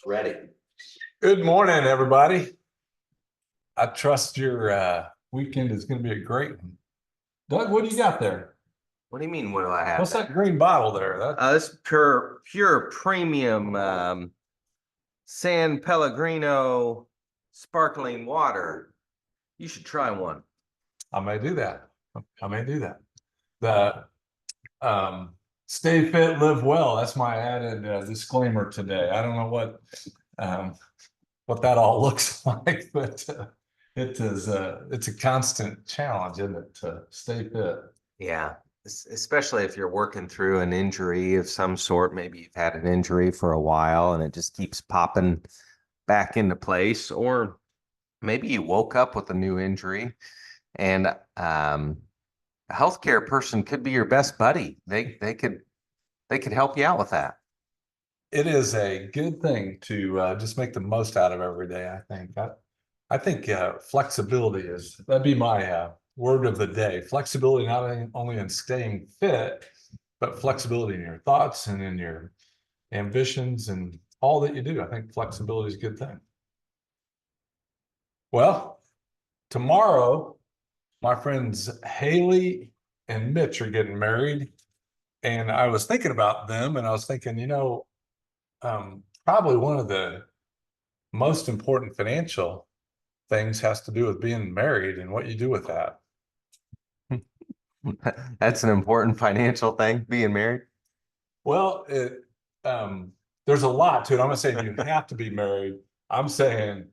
Ready. Good morning, everybody. I trust your weekend is going to be a great one. Doug, what do you got there? What do you mean? What do I have? What's that green bottle there? This pure premium San Pellegrino sparkling water. You should try one. I may do that. I may do that. The stay fit, live well. That's my added disclaimer today. I don't know what that all looks like, but it's a constant challenge, isn't it, to stay fit? Yeah, especially if you're working through an injury of some sort. Maybe you've had an injury for a while and it just keeps popping back into place, or maybe you woke up with a new injury and a healthcare person could be your best buddy. They could help you out with that. It is a good thing to just make the most out of every day. I think flexibility that'd be my word of the day. Flexibility not only in staying fit, but flexibility in your thoughts and in your ambitions and all that you do. I think flexibility is a good thing. Well, tomorrow, my friends Haley and Mitch are getting married. And I was thinking about them and I was thinking, probably one of the most important financial things has to do with being married and what you do with that. That's an important financial thing, being married. Well, there's a lot to it. I'm not saying you have to be married. I'm saying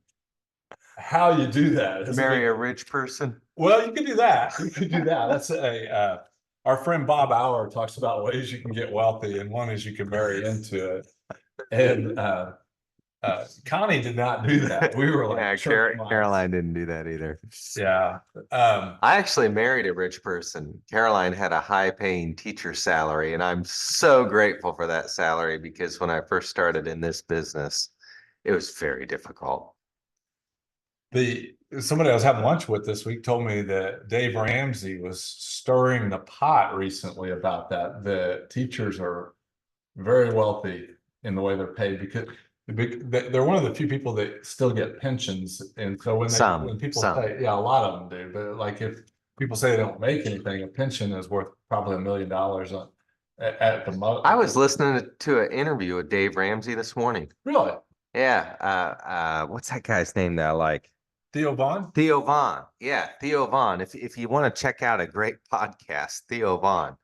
how you do that. Marry a rich person. Well, you could do that. You could do that. That's our friend Bob Auer talks about ways you can get wealthy, and one is you can marry into it. And Connie did not do that. We were like, Yeah, Caroline didn't do that either. Yeah. I actually married a rich person. Caroline had a high-paying teacher salary, and I'm so grateful for that salary because when I first started in this business, it was very difficult. Somebody I was having lunch with this week told me that Dave Ramsey was stirring the pot recently about that. The teachers are very wealthy in the way they're paid because they're one of the few people that still get pensions. And so when people say, yeah, a lot of them do, but like if people say they don't make anything, a pension is worth probably $1 million at the most. I was listening to an interview with Dave Ramsey this morning. Really? Yeah. What's that guy's name that I like? Theo Vaughn? Theo Vaughn. Yeah, Theo Vaughn. If you want to check out a great podcast, Theo Vaughn.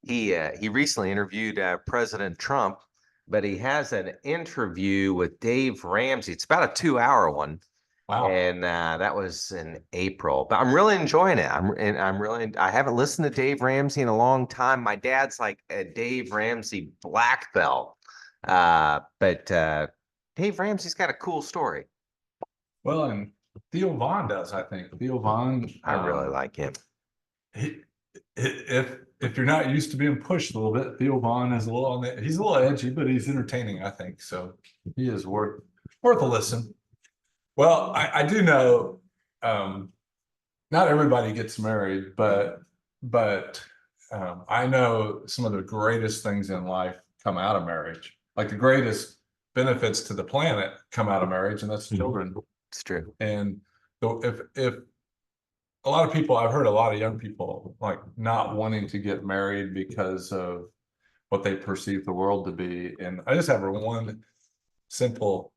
He recently interviewed President Trump, but he has an interview with Dave Ramsey. It's about a 2-hour one. Wow. And that was in April. But I'm really enjoying it. I haven't listened to Dave Ramsey in a long time. My dad's like a Dave Ramsey black belt. But Dave Ramsey's got a cool story. Well, and Theo Vaughn does, I think. Theo Vaughn. I really like him. If you're not used to being pushed a little bit, Theo Vaughn is he's a little edgy, but he's entertaining, I think. So he is worth a listen. Well, I do know not everybody gets married, but I know some of the greatest things in life come out of marriage. Like the greatest benefits to the planet come out of marriage, and that's children. It's true. And so if a lot of people, I've heard a lot of young people like not wanting to get married because of what they perceive the world to be. And I just have one simple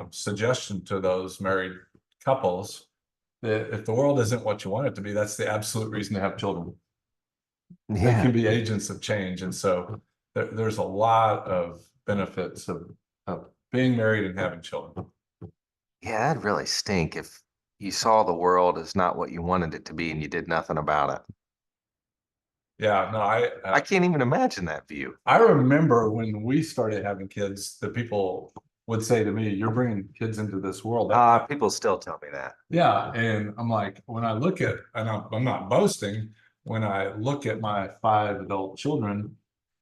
suggestion to those married couples that if the world isn't what you want it to be, that's the absolute reason to have children. Yeah. They can be agents of change. And so there's a lot of benefits of being married and having children. Yeah, that'd really stink if you saw the world as not what you wanted it to be and you did nothing about it. Yeah, no, I can't even imagine that view. I remember when we started having kids, the people would say to me, "You're bringing kids into this world." People still tell me that. Yeah, and I'm like, when I look at, and I'm not boasting, when I look at my 5 adult children,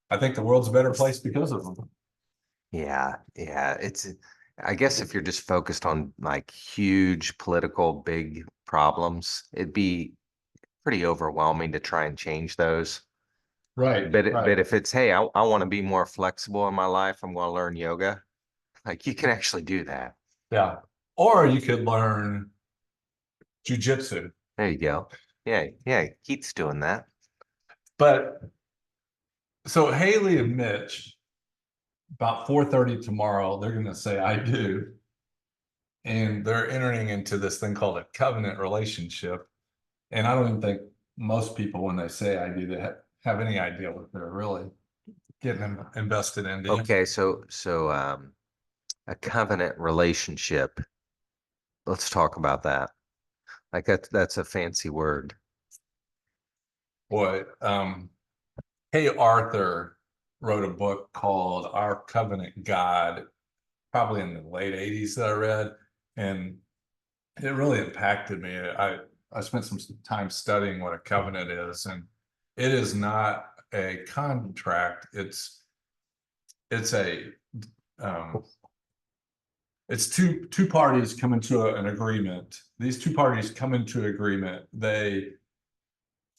I think the world's a better place because of them. Yeah. I guess if you're just focused on like huge political big problems, it'd be pretty overwhelming to try and change those. Right. But if it's, hey, I want to be more flexible in my life, I'm going to learn yoga. Like you can actually do that. Yeah. Or you could learn jujitsu. There you go. Yeah, yeah, Keith's doing that. But so Haley and Mitch, about 4:30 tomorrow, they're going to say, I do. And they're entering into this thing called a covenant relationship. And I don't even think most people, when they say I do, they have any idea what they're really getting invested into. Okay, so a covenant relationship. Let's talk about that. Like that's a fancy word. Boy, Hey Arthur wrote a book called Our Covenant God, probably in the late 80s that I read. And it really impacted me. I spent some time studying what a covenant is, and it is not a contract. It's a um, it's two parties come into an agreement. These two parties come into agreement. They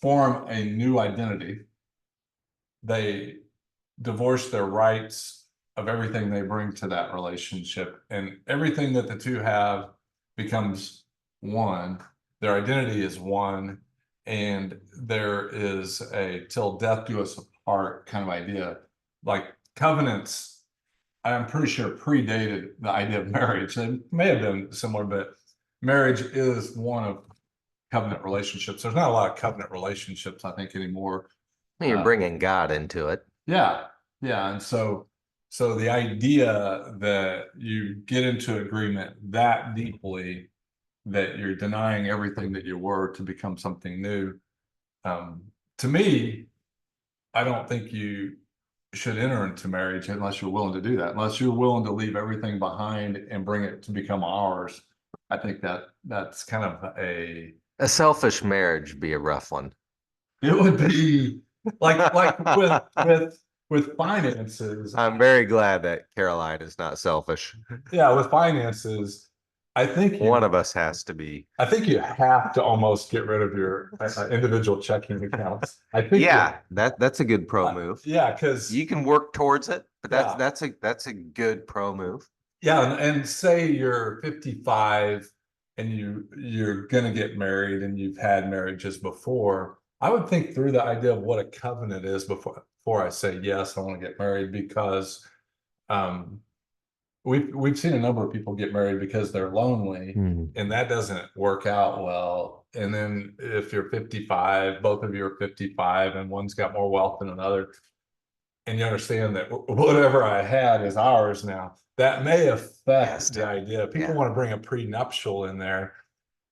form a new identity. They divorce their rights of everything they bring to that relationship, and everything that the two have becomes one. Their identity is one, and there is a till death do us apart kind of idea. Like covenants, I'm pretty sure predated the idea of marriage. They may have been similar, but marriage is one of covenant relationships. There's not a lot of covenant relationships, I think, anymore. You're bringing God into it. Yeah, yeah, and so the idea that you get into agreement that deeply that you're denying everything that you were to become something new, um, to me, I don't think you should enter into marriage unless you're willing to do that. Unless you're willing to leave everything behind and bring it to become ours. I think that's kind of A selfish marriage be a rough one. it would be like with finances. I'm very glad that Caroline is not selfish. Yeah, with finances, I think One you of us has to be. I think you have to almost get rid of your individual checking accounts. I think you, Yeah, that's a good pro move. yeah, because You can work towards it, but that's yeah, that's a good pro move. yeah, and say you're 55 and you're gonna get married and you've had marriages before. I would think through the idea of what a covenant is before I say yes, I want to get married because um, we've seen a number of people get married because they're lonely, Hmm. and that doesn't work out well. And then if you're 55, both of you are 55, and one's got more wealth than another, and you understand that whatever I had is ours now, that may Yes, affect the idea. People yeah. want to bring a prenuptial in there,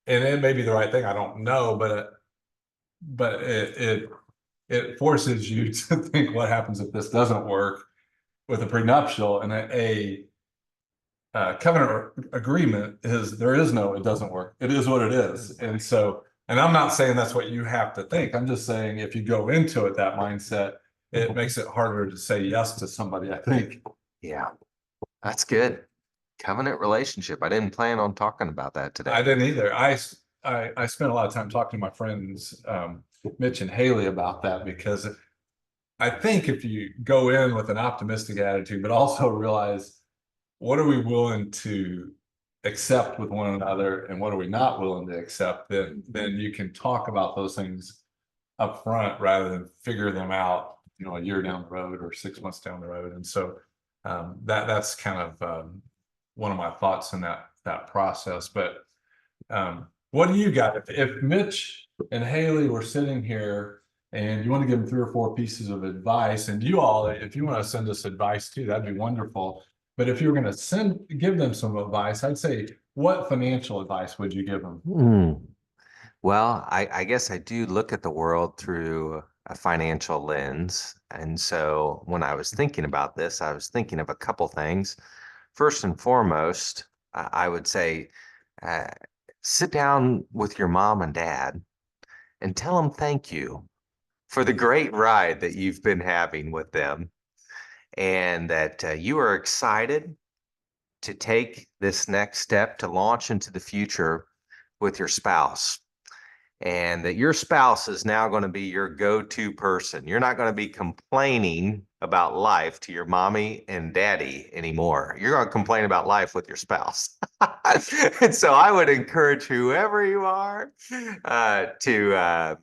and it may be the right thing. I don't know, but it forces you to think what happens if this doesn't work with a prenuptial and covenant agreement is there is no, it doesn't work. It is what it is. And so, and I'm not saying that's what you have to think. I'm just saying if you go into it, that mindset, it makes it harder to say yes to somebody, I think. Yeah, that's good. Covenant relationship. I didn't plan on talking about that I today. didn't either. I spent a lot of time talking to my friends, Mitch and Haley about that because I think if you go in with an optimistic attitude, but also realize what are we willing to accept with one another and what are we not willing to accept, then you can talk about those things up front rather than figure them out, a year down the road or 6 months down the road. And so that's kind of one of my thoughts in that process. But what do you got? If Mitch and Haley were sitting here and you want to give them 3 or 4 pieces of advice, and you all, if you want to send us advice too, that'd be wonderful. But if you were going to give them some advice, I'd say, what financial advice would you give them? Hmm. Well, I guess I do look at the world through a financial lens. And so when I was thinking about this, I was thinking of a couple things. First and foremost, I would say uh, sit down with your mom and dad and tell them thank you for the great ride that you've been having with them and that you are excited to take this next step to launch into the future with your spouse. and that your spouse is now going to be your go-to person. You're not going to be complaining about life to your mommy and daddy anymore. You're going to complain about life with your spouse. And so I would encourage whoever you are to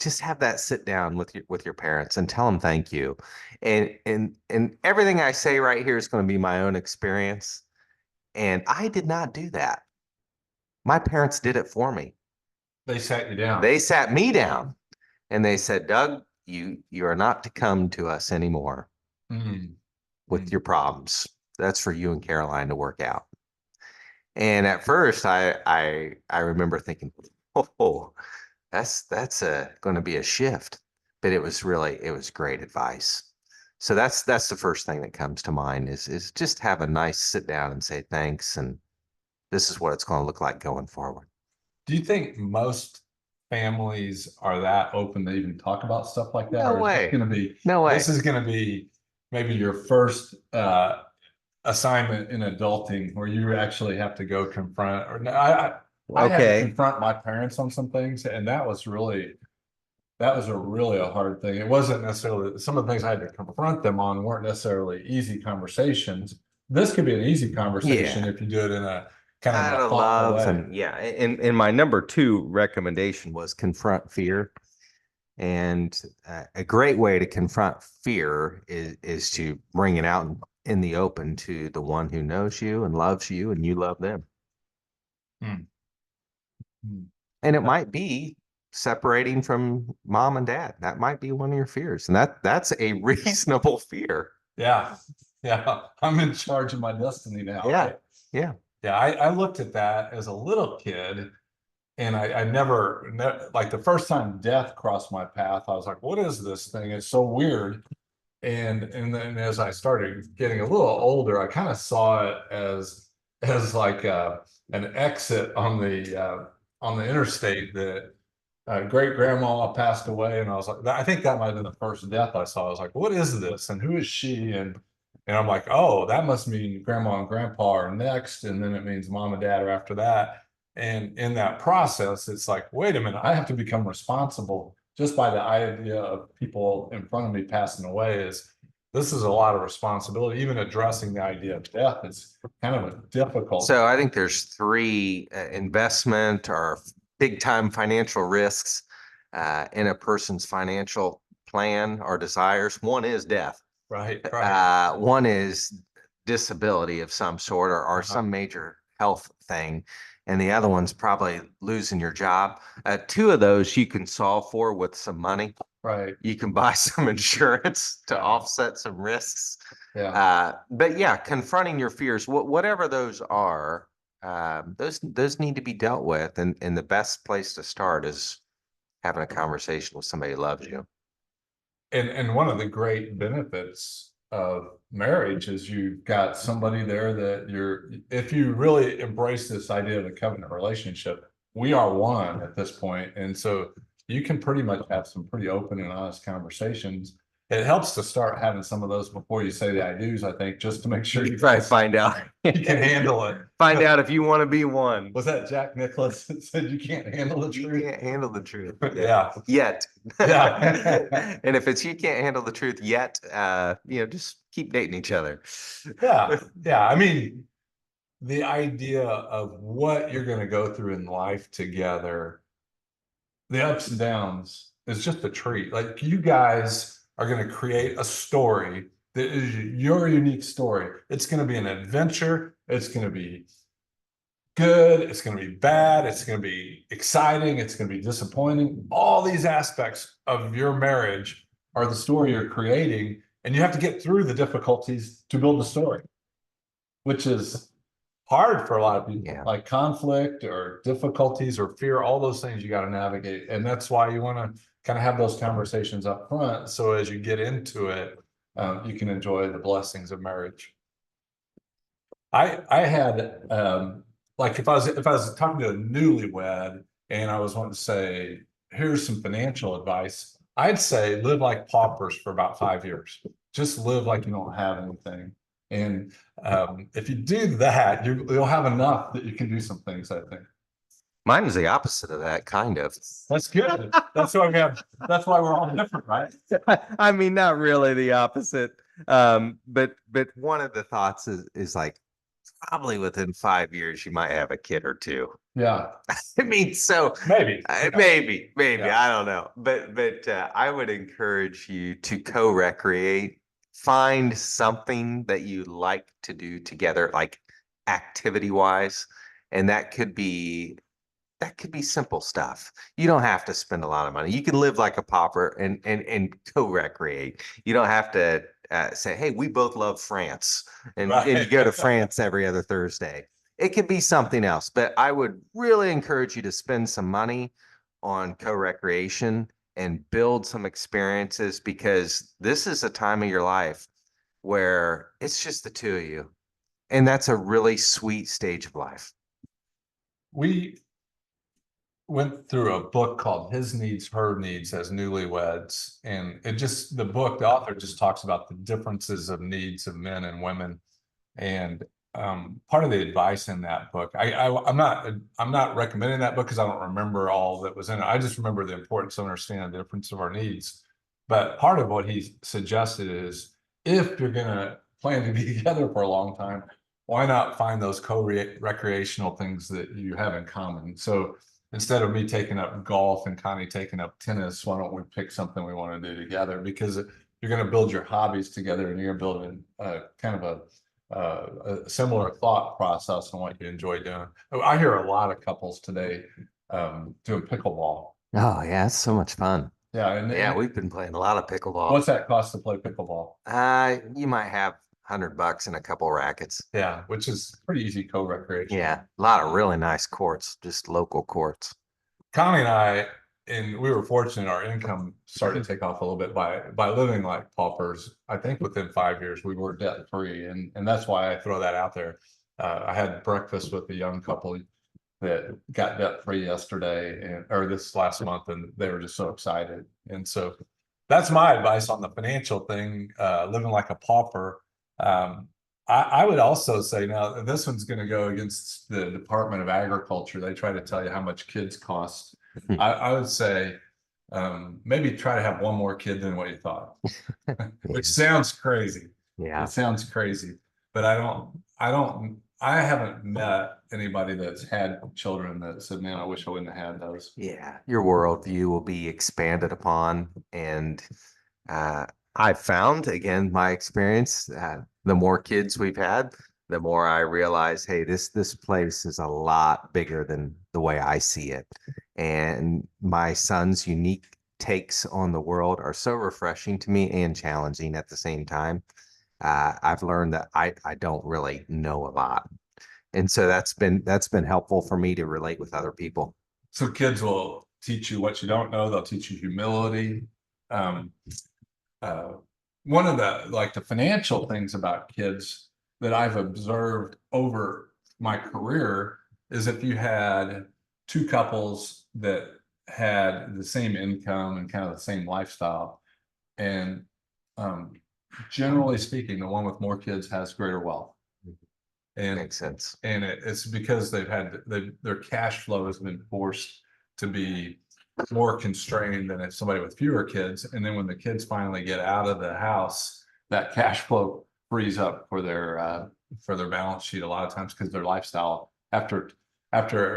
just have that sit down with your parents and tell them thank you. And everything I say right here is going to be my own experience. And I did not do that. My parents did it for me. They sat you down. They sat me down and they said, Doug, you are not to come to us anymore Mm. with your problems. That's for you and Caroline to work out. And at first I remember thinking, oh, that's going to be a shift. But it was great advice. So that's the first thing that comes to mind is just have a nice sit down and say thanks, and this is what it's going to look like going forward. Do you think most families are that open to even talk about stuff like that? No Or is this way. going to be, No way. this is going to be maybe your first assignment in adulting where you actually have to go confront, or no, I had to Okay. confront my parents on some things, and that was a really a hard thing. It wasn't necessarily, some of the things I had to confront them on weren't necessarily easy conversations. This could be an easy conversation Yeah. if you do it in a kind of Out a of thoughtful love way. and yeah. And my number two recommendation was confront fear. And a great way to confront fear is to bring it out in the open to the one who knows you and loves you and you love them. Hmm. Hmm. And it might be separating from mom and dad. That might be one of your fears. And that's a reasonable fear. Yeah. Yeah. I'm in charge of my destiny now, Yeah. right? Yeah. Yeah. I looked at that as a little kid, and I never, like the first time death crossed my path, I was like, what is this thing? It's so weird. And then as I started getting a little older, I kind of saw it as like an exit on the interstate that great grandma passed away, and I was like, I think that might have been the first death I saw. I was like, what is this, and who is she? And I'm like, oh, that must mean grandma and grandpa are next, and then it means mom and dad are after that. And in that process, it's like, wait a minute, I have to become responsible just by the idea of people in front of me passing away. Is this is a lot of responsibility. Even addressing the idea of death is kind of a difficult. So I think there's three investment or big time financial risks in a person's financial plan or desires. One is death. Right, right. One is disability of some sort or Uh-huh. some major health thing. And the other one's probably losing your job. Two of those you can solve for with some money. Right. You can buy some insurance to offset some risks. Yeah. But yeah, confronting your fears, whatever those are, those need to be dealt with. And the best place to start is having a conversation with somebody who loves you. And one of the great benefits of marriage is you've got somebody there that you're, if you really embrace this idea of a covenant relationship, we are one at this point. And so you can pretty much have some pretty open and honest conversations. It helps to start having some of those before you say the I do's, I think, just to make sure You probably find out. you can handle it. Find out if you want to be one. Was that Jack Nicklaus that said you can't handle the You truth? can't handle the truth. Yeah. Yet. Yeah. And if it's you can't handle the truth yet, just keep dating each other. Yeah. Yeah. I mean, the idea of what you're going to go through in life together, the ups and downs, is just a treat. Like you guys are going to create a story that is your unique story. It's going to be an adventure. It's going to be good. It's going to be bad. It's going to be exciting. It's going to be disappointing. All these aspects of your marriage are the story you're creating, and you have to get through the difficulties to build the story, which is hard for a lot of people. Yeah. Like conflict or difficulties or fear, all those things you got to navigate. And that's why you want to kind of have those conversations up front. So as you get into it, you can enjoy the blessings of marriage. I had like if I was talking to a newlywed and I was wanting to say, here's some financial advice, I'd say live like paupers for about 5 years. Just live like you don't have anything. And if you do that, you'll have enough that you can do some things, I think. Mine is the opposite of that, kind of. That's good. That's why we have, that's why we're all different, right? I mean, not really the opposite. But one of the thoughts is like probably within 5 years you might have a kid or two. Yeah, I mean, so maybe. Yeah. maybe Yeah. I don't know, but I would encourage you to co-recreate. Find something that you like to do together, like activity wise, and that could be simple stuff. You don't have to spend a lot of money. You can live like a pauper and co-recreate. You don't have to say, "Hey, we both love France," and you Right. go to France every other Thursday. It could be something else, but I would really encourage you to spend some money on co-recreation and build some experiences because this is a time of your life where it's just the two of you, and that's a really sweet stage of life. We went through a book called His Needs, Her Needs as Newlyweds. And it just, the book, the author just talks about the differences of needs of men and women. And part of the advice in that book, I'm not recommending that book because I don't remember all that was in it. I just remember the importance of understanding the difference of our needs. But part of what he suggested is if you're going to plan to be together for a long time, why not find those co-recreational things that you have in common? So instead of me taking up golf and Connie taking up tennis, why don't we pick something we want to do together? Because you're going to build your hobbies together and you're building kind of a similar thought process on what you enjoy doing. I hear a lot of couples today doing pickleball. Oh yeah, it's so much fun. Yeah, Yeah, we've been playing a lot of pickleball. what's that cost to play pickleball? You might have $100 and a couple rackets. Yeah, which is pretty easy co-recreation. Yeah, a lot of really nice courts, just local courts. Connie and I, and we were fortunate, our income started to take off a little bit by living like paupers. I think within 5 years we were debt free, and that's why I throw that out there. I had breakfast with a young couple that got debt free yesterday and or this last month, and they were just so excited. And so that's my advice on the financial thing, living like a pauper. Um, I would also say now this one's going to go against the Department of Agriculture. They try to tell you how much kids cost. I would say maybe try to have one more kid than what you thought, which sounds crazy. Yeah. It sounds crazy, but I haven't met anybody that's had children that said, man, I wish I wouldn't have had those. Yeah, your worldview will be expanded upon. And uh, I've found, again, my experience, the more kids we've had, the more I realize, hey, this place is a lot bigger than the way I see it. And my son's unique takes on the world are so refreshing to me and challenging at the same time. I've learned that I don't really know a lot. And so that's been helpful for me to relate with other people. So kids will teach you what you don't know. They'll teach you humility. Um, uh, One of the financial things about kids that I've observed over my career is if you had two couples that had the same income and kind of the same lifestyle, and um, generally speaking, the one with more kids has greater wealth. And Makes sense. and it's because their cash flow has been forced to be more constrained than if somebody with fewer kids. And then when the kids finally get out of the house, that cash flow frees up for their balance sheet a lot of times because their lifestyle after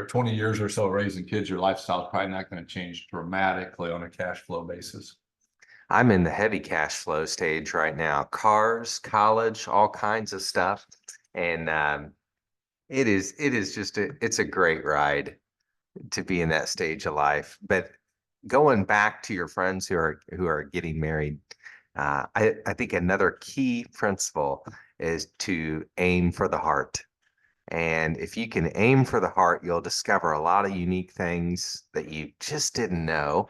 20 years or so raising kids, your lifestyle is probably not going to change dramatically on a cash flow basis. I'm in the heavy cash flow stage right now. Cars, college, all kinds of stuff. And it is just it's a great ride to be in that stage of life. But going back to your friends who are getting married, I think another key principle is to aim for the heart. And if you can aim for the heart, you'll discover a lot of unique things that you just didn't know,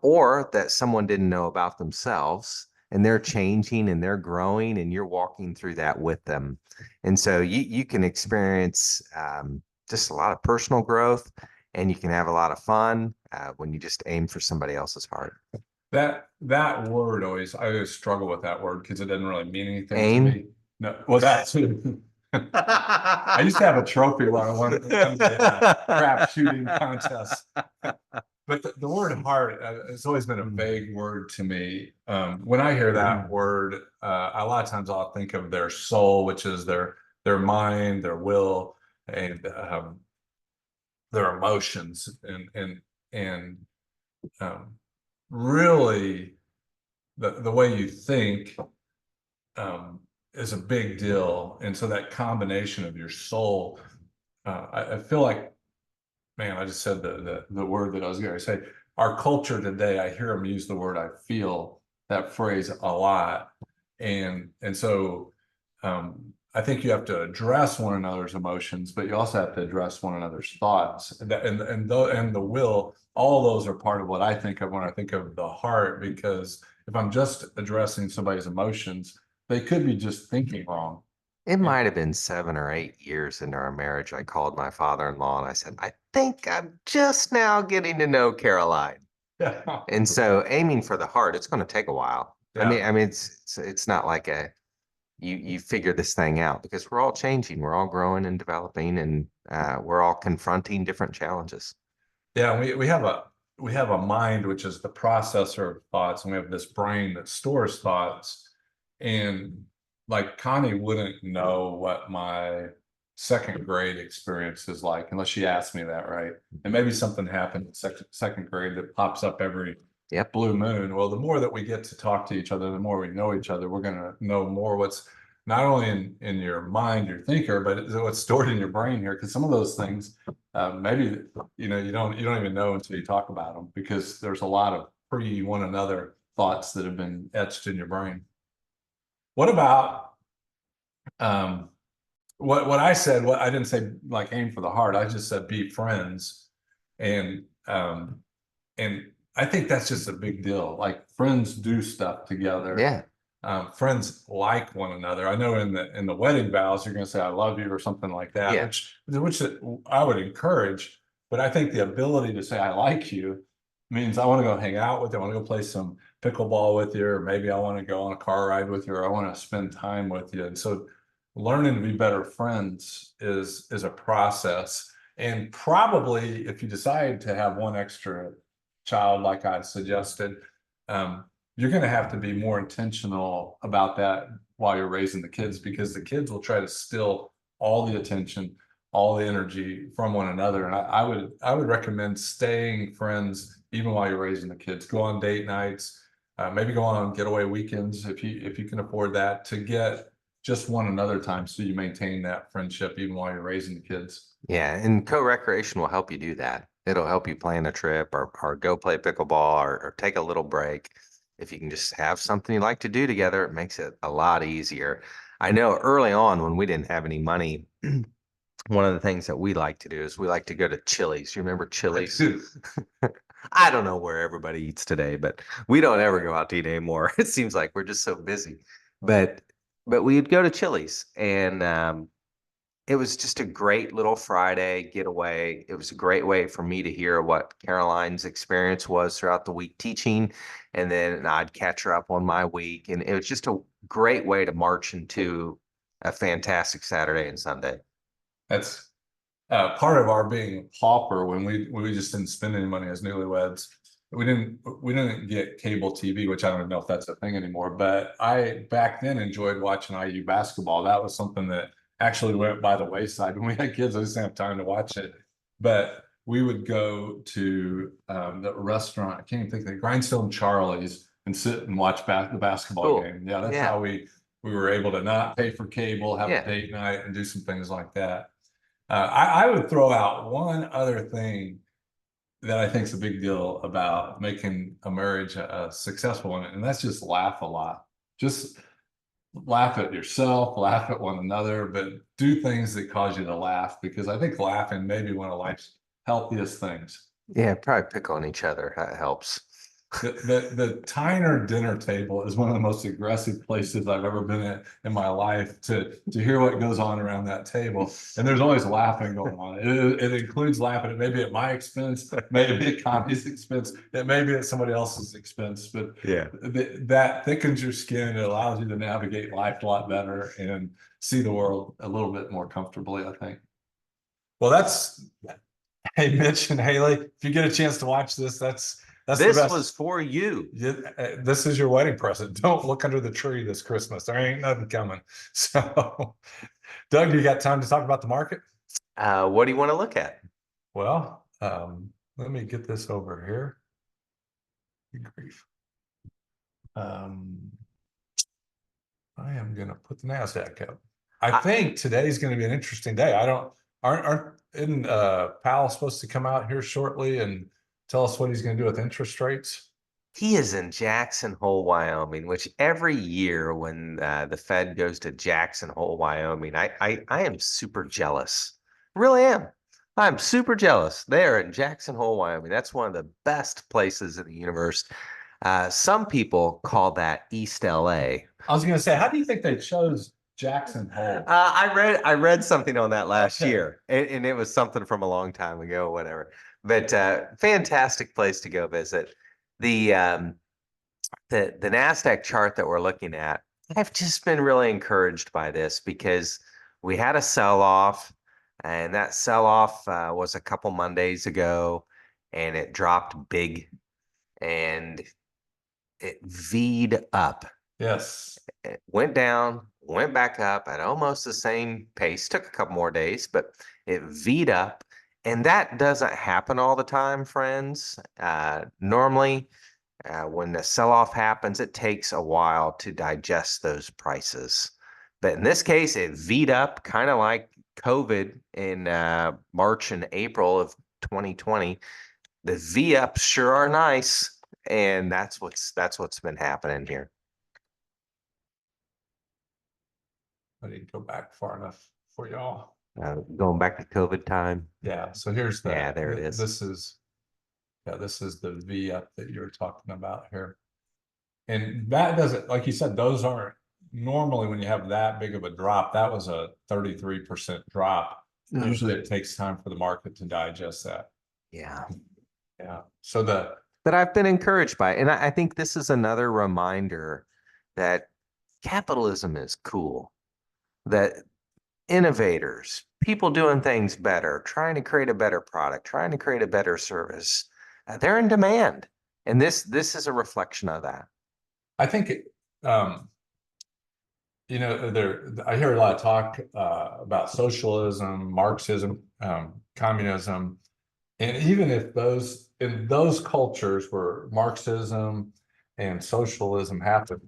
or that someone didn't know about themselves. And they're changing and they're growing, and you're walking through that with them. And so you can experience just a lot of personal growth, and you can have a lot of fun when you just aim for somebody else's heart. That word I always struggle with that word because it doesn't really mean anything to Aim. me. No, well, that too. I used to have a trophy where I won the crap shooting contest. But the word heart has always been a vague word to me. When I hear that word, a lot of times I'll think of their soul, which is their mind, their will, and their emotions, and um, really the way you think is a big deal. And so that combination of your soul, I feel like, man, I just said the word that I was going to say. Our culture today, I hear them use the word "I feel," that phrase a lot, and so I think you have to address one another's emotions, but you also have to address one another's thoughts, and the will. All those are part of what I think of when I think of the heart, because if I'm just addressing somebody's emotions, they could be just thinking wrong. It And might have been 7 or 8 years into our marriage. I called my father-in-law and I said, I think I'm just now getting to know Caroline. yeah, And so aiming for the heart, it's going to take a while. yeah. It's not like you figure this thing out because we're all changing, we're all growing and developing, and we're all confronting different challenges. Yeah, we have a mind which is the processor of thoughts, and we have this brain that stores thoughts. And like Connie wouldn't know what my second grade experience is like unless she asked me that, right? And maybe something happened in second grade that pops up every Yep. blue moon. Well, the more that we get to talk to each other, the more we know each other, we're going to know more what's not only in your mind, your thinker, but what's stored in your brain here. Because some of those things, maybe you don't even know until you talk about them, because there's a lot of pre one another thoughts that have been etched in your brain. What about um, what I said? What I didn't say like aim for the heart. I just said be friends, and um, and I think that's just a big deal. Like friends do stuff together. Yeah. Friends like one another. I know in the wedding vows you're going to say "I love you" or something like that, Yeah. which I would encourage. But I think the ability to say "I like you" means I want to go hang out with you. I want to go play some pickleball with you, or maybe I want to go on a car ride with you, or I want to spend time with you. And so, learning to be better friends is a process. And probably if you decide to have one extra child, like I suggested, um, you're going to have to be more intentional about that while you're raising the kids, because the kids will try to steal all the attention, all the energy from one another. And I would recommend staying friends even while you're raising the kids. Go on date nights, maybe go on getaway weekends if you can afford that, to get just one another time, so you maintain that friendship even while you're raising the kids. Yeah, and co-recreation will help you do that. It'll help you plan a trip or go play pickleball or take a little break. If you can just have something you like to do together, it makes it a lot easier. I know early on when we didn't have any money, one of the things that we like to do is we like to go to Chili's. You remember Chili's? I don't know where everybody eats today, but we don't ever go out to eat anymore. It seems like we're just so busy. But but we'd go to Chili's and it was just a great little Friday getaway. It was a great way for me to hear what Caroline's experience was throughout the week teaching, and then I'd catch her up on my week. And it was just a great way to march into a fantastic Saturday and Sunday. That's part of our being a pauper. When we just didn't spend any money as newlyweds. We didn't get cable TV, which I don't even know if that's a thing anymore. But I back then enjoyed watching IU basketball. That was something that actually went by the wayside when we had kids. I just didn't have time to watch it. But we would go to the restaurant. I can't even think of the Grindstone Charlie's and sit and watch the basketball Cool. game. Yeah, that's Yeah. how we were able to not pay for cable, have a Yeah. date night, and do some things like that. I would throw out one other thing that I think is a big deal about making a marriage a successful one, and that's just laugh a lot. Just laugh at yourself, laugh at one another, but do things that cause you to laugh, because I think laughing may be one of life's healthiest things. Yeah. Probably pick on each other. That helps. The Tyner dinner table is one of the most aggressive places I've ever been in my life to hear what goes on around that table. And there's always laughing going on. It includes laughing. It may be at my expense, maybe at Connie's expense, it may be at somebody else's expense, but Yeah. that thickens your skin. It allows you to navigate life a lot better and see the world a little bit more comfortably, I think. Well, hey, Mitch and Haley, if you get a chance to watch this, that's the This best. was for you. This is your wedding present. Don't look under the tree this Christmas. There ain't nothing coming. So, Doug, you got time to talk about the market? What do you want to look at? Well, let me get this over here. Good grief. I am going to put the NASDAQ up. I think today's going to be an interesting day. Isn't Powell supposed to come out here shortly and tell us what he's going to do with interest rates? He is in Jackson Hole, Wyoming, which every year when the Fed goes to Jackson Hole, Wyoming, I am super jealous. Really am. I'm super jealous. There in Jackson Hole, Wyoming. That's one of the best places in the universe. Some people call that East LA. I was going to say, how do you think they chose Jackson Hole? I read something on that last Okay. year, and it was something from a long time ago, whatever. But fantastic place to go visit. The the NASDAQ chart that we're looking at, I've just been really encouraged by this because we had a sell-off, and that sell-off was a couple Mondays ago, and it dropped big, and it V'd up. Yes. It went down, went back up at almost the same pace. Took a couple more days, but it V'd up. And that doesn't happen all the time, friends. Normally, when the sell-off happens, it takes a while to digest those prices. But in this case, it V'd up, kind of like COVID in March and April of 2020. The V-ups sure are nice, and that's what's been happening here. I didn't go back far enough for y'all. Going back to COVID time. Yeah. So here's the, Yeah, there it is. This is the V up that you were talking about here. And that doesn't, like you said, those aren't normally when you have that big of a drop. That was a 33% drop. Usually it takes time for the market to digest that. Yeah. Yeah. So But I've been encouraged by it. And I think this is another reminder that capitalism is cool, that innovators, people doing things better, trying to create a better product, trying to create a better service, they're in demand. And this is a reflection of that. I think, I hear a lot of talk about socialism, Marxism, communism, and even if in those cultures where Marxism and socialism happen,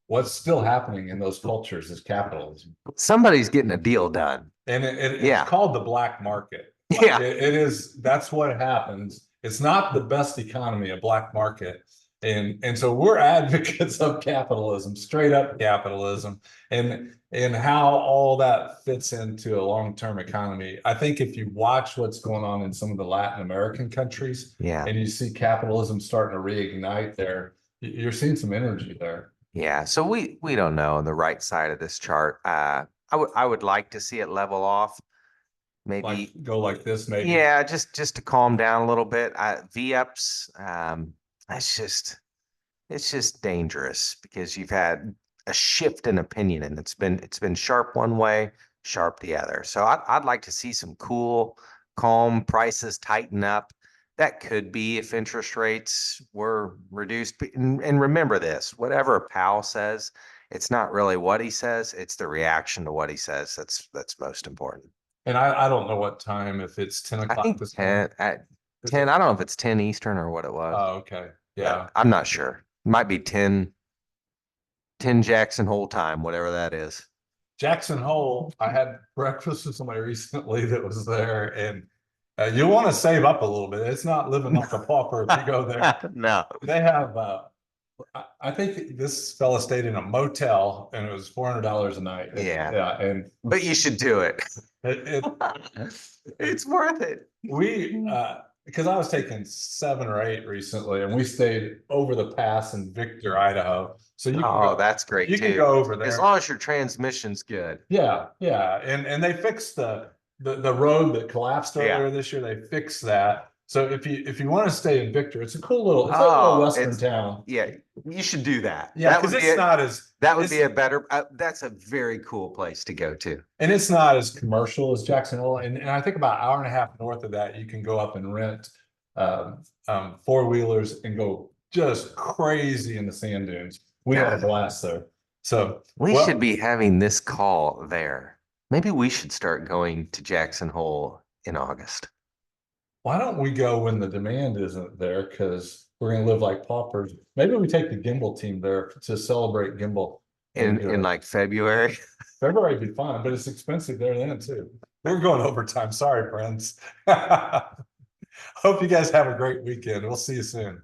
what's still happening in those cultures is capitalism. Somebody's getting a deal done. And it's called the black market. Yeah. It is, that's what happens. It's not the best economy, a black market. And so we're advocates of capitalism, straight up capitalism, and how all that fits into a long-term economy. I think if you watch what's going on in some of the Latin American countries, and you see capitalism starting to reignite there, you're seeing some energy there. Yeah. So we don't know on the right side of this chart. I would like to see it level off. Maybe like go like this, maybe. Yeah, just to calm down a little bit. V-ups, it's just dangerous because you've had a shift in opinion, and it's been sharp one way, sharp the other. So I'd like to see some cool, calm prices tighten up. That could be if interest rates were reduced. And remember this, whatever Powell says, it's not really what he says, it's the reaction to what he says that's most important. And I don't know what time, if it's 10 I o'clock think this 10 morning. at 10. I don't know if it's 10 Eastern or what it was. Oh, okay. Yeah. I'm not sure. Might be 10 Jackson Hole time, whatever that is. Jackson Hole, I had breakfast with somebody recently that was there, and you want to save up a little bit. It's not living like a pauper if you go there. No. They have, I think this fella stayed in a motel and it was $400 a night. Yeah. Yeah. But you should do it. It It's worth it. because I was taking 7 or 8 recently, and we stayed over the pass in Victor, Idaho. So Oh, that's great you can too. go over As there. long as your transmission's good. Yeah, yeah, and they fixed the road that collapsed Yeah. earlier this year. They fixed that. So if you want to stay in Victor, it's a cool little, it's like a little Oh, western town. yeah, you should do that. Yeah, because it's not as That would it's be a better, that's a very cool place to go to. and it's not as commercial as Jackson Hole. And I think about an hour and a half north of that, you can go up and rent 4-wheelers and go just crazy in the sand dunes. We had a blast there. So We should well, be having this call there. Maybe we should start going to Jackson Hole in August. why don't we go when the demand isn't there? Because we're gonna live like paupers. Maybe we take the Gimbal team there to celebrate Gimbal. In like February. February would be fun, but it's expensive there then too. We're going overtime. Sorry, friends. Hope you guys have a great weekend. We'll see you soon.